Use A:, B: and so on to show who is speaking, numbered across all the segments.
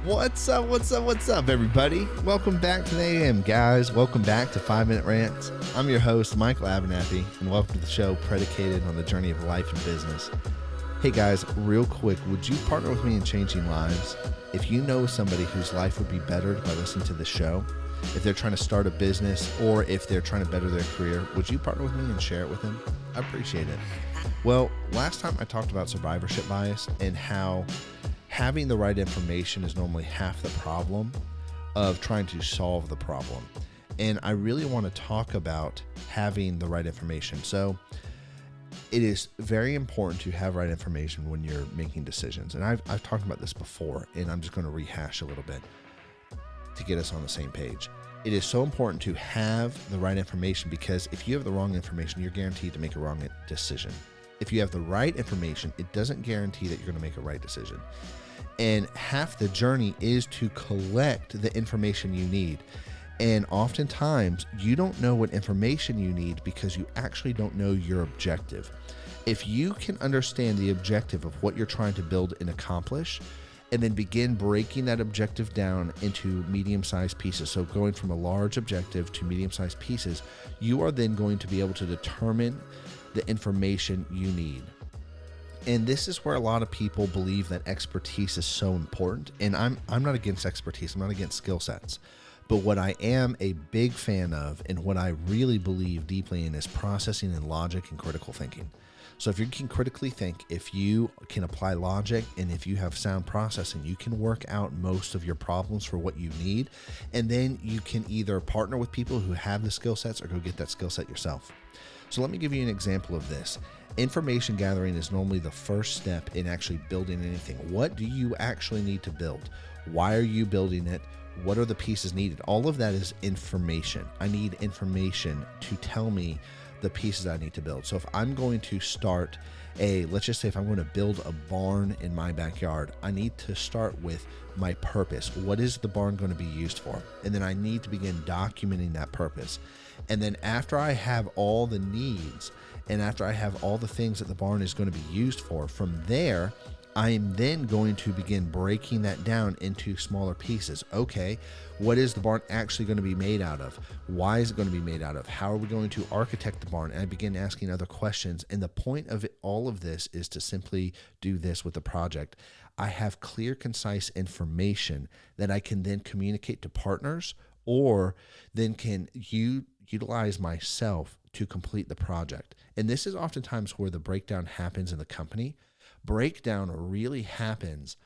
A: What's up? What's up, everybody? Welcome back to the AM, guys. Welcome back to 5 Minute Rants. I'm your host, Michael Abernathy, and welcome to the show predicated on the journey of life and business. Hey, guys, real quick, would you partner with me in changing lives? If you know somebody whose life would be bettered by listening to the show, if they're trying to start a business or if they're trying to better their career, would you partner with me and share it with them? I appreciate it. Well, last time I talked about survivorship bias and how having the right information is normally half the problem of trying to solve the problem. And I really want to talk about having the right information. So it is very important to have right information when you're making decisions. And I've talked about this before, and I'm just going to rehash a little bit to get us on the same page. It is so important to have the right information because if you have the wrong information, you're guaranteed to make a wrong decision. If you have the right information, it doesn't guarantee that you're going to make a right decision. And half the journey is to collect the information you need. And oftentimes, you don't know what information you need because you actually don't know your objective. If you can understand the objective of what you're trying to build and accomplish, and then begin breaking that objective down into medium-sized pieces, so going from a large objective to medium-sized pieces, you are then going to be able to determine the information you need. And this is where a lot of people believe that expertise is so important. And I'm not against expertise. I'm not against skill sets. But what I am a big fan of and what I really believe deeply in is processing and logic and critical thinking. So if you can critically think, if you can apply logic, and if you have sound processing, you can work out most of your problems for what you need. And then you can either partner with people who have the skill sets or go get that skill set yourself. So let me give you an example of this. Information gathering is normally the first step in actually building anything. What do you actually need to build? Why are you building it? What are the pieces needed? All of that is information. I need information to tell me the pieces I need to build. So if I'm going to start let's just say if I'm going to build a barn in my backyard, I need to start with my purpose. What is the barn going to be used for? And then I need to begin documenting that purpose. And then after I have all the needs and after I have all the things that the barn is going to be used for, from there, I am then going to begin breaking that down into smaller pieces. Okay, what is the barn actually going to be made out of? Why is it going to be made out of? How are we going to architect the barn? And I begin asking other questions. And the point of all of this is to simply do this with the project. I have clear, concise information that I can then communicate to partners or then can utilize myself to complete the project. And this is oftentimes where the breakdown happens in the company. Breakdown really happens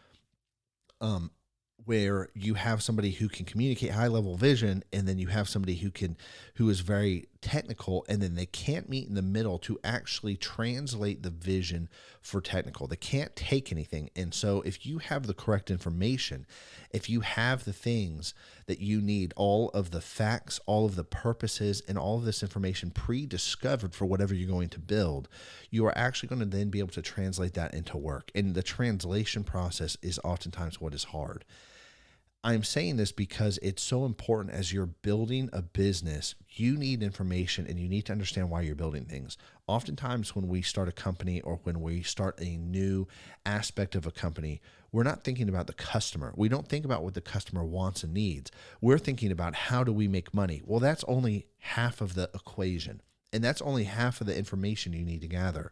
A: where you have somebody who can communicate high level vision, and then you have somebody who is very technical, and then they can't meet in the middle to actually translate the vision for technical. They can't take anything. And so if you have the correct information, if you have the things that you need, all of the facts, all of the purposes, and all of this information pre-discovered for whatever you're going to build, you are actually going to then be able to translate that into work. And the translation process is oftentimes what is hard. I'm saying this because it's so important as you're building a business. You need information and you need to understand why you're building things. Oftentimes when we start a company or when we start a new aspect of a company, we're not thinking about the customer. We don't think about what the customer wants and needs. We're thinking about how do we make money? Well, that's only half of the equation. And that's only half of the information you need to gather.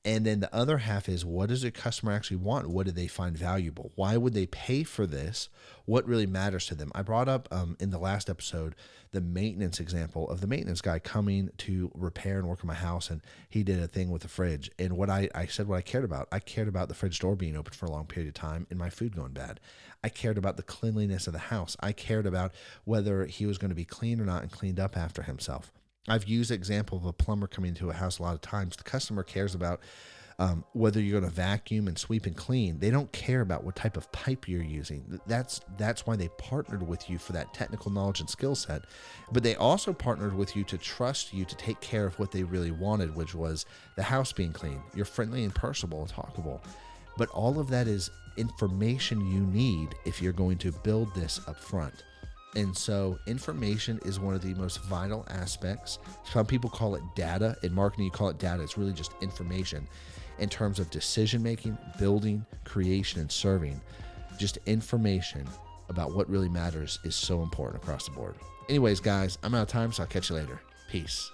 A: And then the other half is, what does a customer actually want? What do they find valuable? Why would they pay for this? What really matters to them? I brought up in the last episode the maintenance example of the maintenance guy coming to repair and work on my house, and he did a thing with the fridge. And what I said what I cared about the fridge door being open for a long period of time and my food going bad. I cared about the cleanliness of the house. I cared about whether he was going to be clean or not and cleaned up after himself. I've used the example of a plumber coming to a house a lot of times. The customer cares about whether you're going to vacuum and sweep and clean. They don't care about what type of pipe you're using. That's why they partnered with you for that technical knowledge and skill set. But they also partnered with you to trust you to take care of what they really wanted, which was the house being clean. You're friendly and personable and talkable. But all of that is information you need if you're going to build this up front. And so information is one of the most vital aspects. Some people call it data. In marketing, you call it data. It's really just information in terms of decision-making, building, creation, and serving. just information about what really matters is so important across the board. Anyways, guys, I'm out of time, so I'll catch you later. Peace.